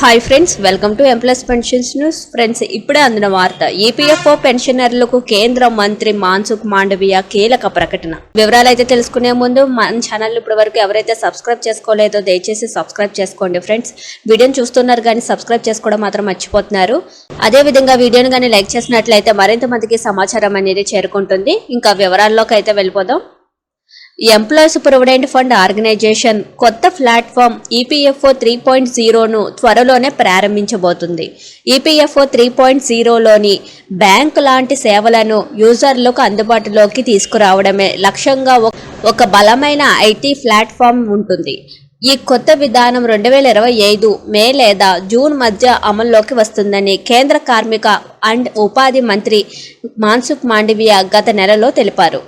Hi friends, welcome to employees pensions news. Friends, ఇప్పుడే అందిన వార్త. ఈపీఎఫ్ఓ పెన్షనర్లకు కేంద్ర మంత్రి మన్సుఖ్ మాండవీయ కీలక ప్రకటన. వివరాలు అయితే తెలుసుకునే ముందు మన ఛానల్ ఇప్పటి వరకు ఎవరైతే సబ్స్క్రైబ్ చేసుకోలేదో దయచేసి సబ్స్క్రైబ్ చేసుకోండి. ఫ్రెండ్స్, వీడియోని చూస్తున్నారు కానీ సబ్స్క్రైబ్ చేసుకోవడం మాత్రం మర్చిపోతున్నారు. అదే విధంగా వీడియోని కానీ లైక్ చేసినట్లయితే మరింత మందికి సమాచారం అనేది చేరుకుంటుంది. ఇంకా వివరాల్లోకి అయితే వెళ్ళిపోదాం. ఎంప్లాయీస్ ప్రొవిడెంట్ ఫండ్ ఆర్గనైజేషన్ కొత్త ప్లాట్ఫామ్ ఈపీఎఫ్ఓ 3.0ను త్వరలోనే ప్రారంభించబోతుంది. ఈపీఎఫ్ఓ 3.0లోని బ్యాంక్ లాంటి సేవలను యూజర్లకు అందుబాటులోకి తీసుకురావడమే లక్ష్యంగా ఒక బలమైన ఐటీ ప్లాట్ఫామ్ ఉంటుంది. ఈ కొత్త విధానం 2025 మే లేదా జూన్ మధ్య అమల్లోకి వస్తుందని కేంద్ర కార్మిక అండ్ ఉపాధి మంత్రి మన్సుఖ్ మాండవీయ గత నెలలో తెలిపారు.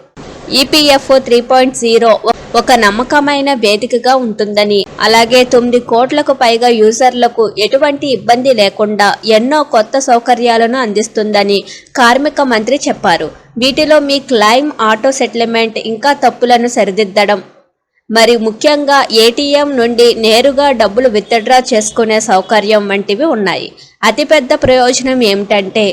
ఈపీఎఫ్ఓ 3.0 ఒక నమ్మకమైన వేదికగా ఉంటుందని, అలాగే 9 కోట్లకు పైగా యూజర్లకు ఎటువంటి ఇబ్బంది లేకుండా ఎన్నో కొత్త సౌకర్యాలను అందిస్తుందని కార్మిక మంత్రి చెప్పారు. వీటిలో మీ క్లెయిమ్, ఆటో సెటిల్మెంట్, ఇంకా తప్పులను సరిదిద్దడం, మరి ముఖ్యంగా ఏటీఎం నుండి నేరుగా డబ్బులు విత్డ్రా చేసుకునే సౌకర్యం వంటివి ఉన్నాయి. అతిపెద్ద ప్రయోజనం ఏమిటంటే,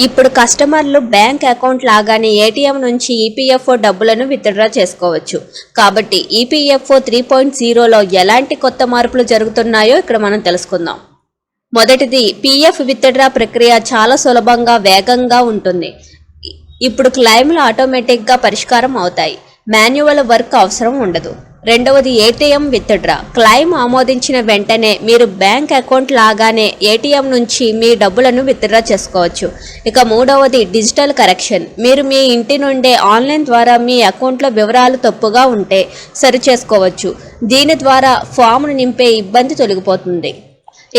ఇప్పుడు కస్టమర్లు బ్యాంక్ అకౌంట్ లాగానే ఏటీఎం నుంచి ఈపీఎఫ్ఓ డబ్బులను విత్డ్రా చేసుకోవచ్చు. కాబట్టి ఈపీఎఫ్ఓ 3.0లో ఎలాంటి కొత్త మార్పులు జరుగుతున్నాయో ఇక్కడ మనం తెలుసుకుందాం. మొదటిది, పీఎఫ్ విత్డ్రా ప్రక్రియ చాలా సులభంగా, వేగంగా ఉంటుంది. ఇప్పుడు క్లెయిమ్లు ఆటోమేటిక్గా పరిష్కారం అవుతాయి. మాన్యువల్ వర్క్ అవసరం ఉండదు. రెండవది, ఏటీఎం విత్డ్రా. క్లెయిమ్ ఆమోదించిన వెంటనే మీరు బ్యాంక్ అకౌంట్ లాగానే ఏటీఎం నుంచి మీ డబ్బులను విత్డ్రా చేసుకోవచ్చు. ఇక మూడవది, డిజిటల్ కరెక్షన్. మీరు మీ ఇంటి నుండే ఆన్లైన్ ద్వారా మీ అకౌంట్లో వివరాలు తప్పుగా ఉంటే సరిచేసుకోవచ్చు. దీని ద్వారా ఫామ్ను నింపే ఇబ్బంది తొలగిపోతుంది.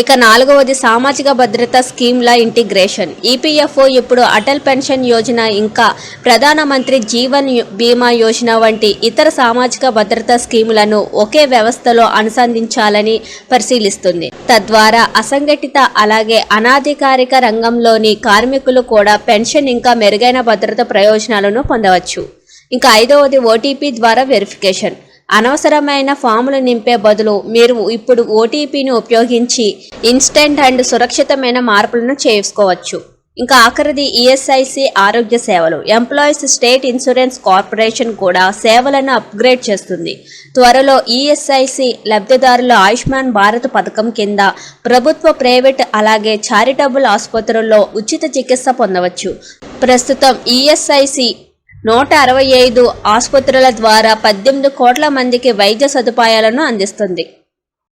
ఇక నాలుగవది, సామాజిక భద్రతా స్కీమ్ల ఇంటిగ్రేషన్. ఈపీఎఫ్ఓ ఇప్పుడు అటల్ పెన్షన్ యోజన, ఇంకా ప్రధానమంత్రి జీవన్ బీమా యోజన వంటి ఇతర సామాజిక భద్రతా స్కీములను ఒకే వ్యవస్థలో అనుసంధించాలని పరిశీలిస్తుంది. తద్వారా అసంఘటిత అలాగే అనాధికారిక రంగంలోని కార్మికులు కూడా పెన్షన్ ఇంకా మెరుగైన భద్రత ప్రయోజనాలను పొందవచ్చు. ఇంకా ఐదవది, ఓటీపీ ద్వారా వెరిఫికేషన్. అనవసరమైన ఫాములు నింపే బదులు మీరు ఇప్పుడు ఓటీపీని ఉపయోగించి ఇన్స్టెంట్ అండ్ సురక్షితమైన మార్పులను చేసుకోవచ్చు. ఇంకా ఆఖరిది, ఈఎస్ఐసి ఆరోగ్య సేవలు. ఎంప్లాయీస్ స్టేట్ ఇన్సూరెన్స్ కార్పొరేషన్ కూడా సేవలను అప్గ్రేడ్ చేస్తుంది. త్వరలో ఈఎస్ఐసి లబ్ధిదారులు ఆయుష్మాన్ భారత్ పథకం కింద ప్రభుత్వ, ప్రైవేట్ అలాగే చారిటబుల్ ఆసుపత్రుల్లో ఉచిత చికిత్స పొందవచ్చు. ప్రస్తుతం ఈఎస్ఐసి 165 ఆసుపత్రుల ద్వారా 18 కోట్ల మందికి వైద్య సదుపాయాలను అందిస్తుంది.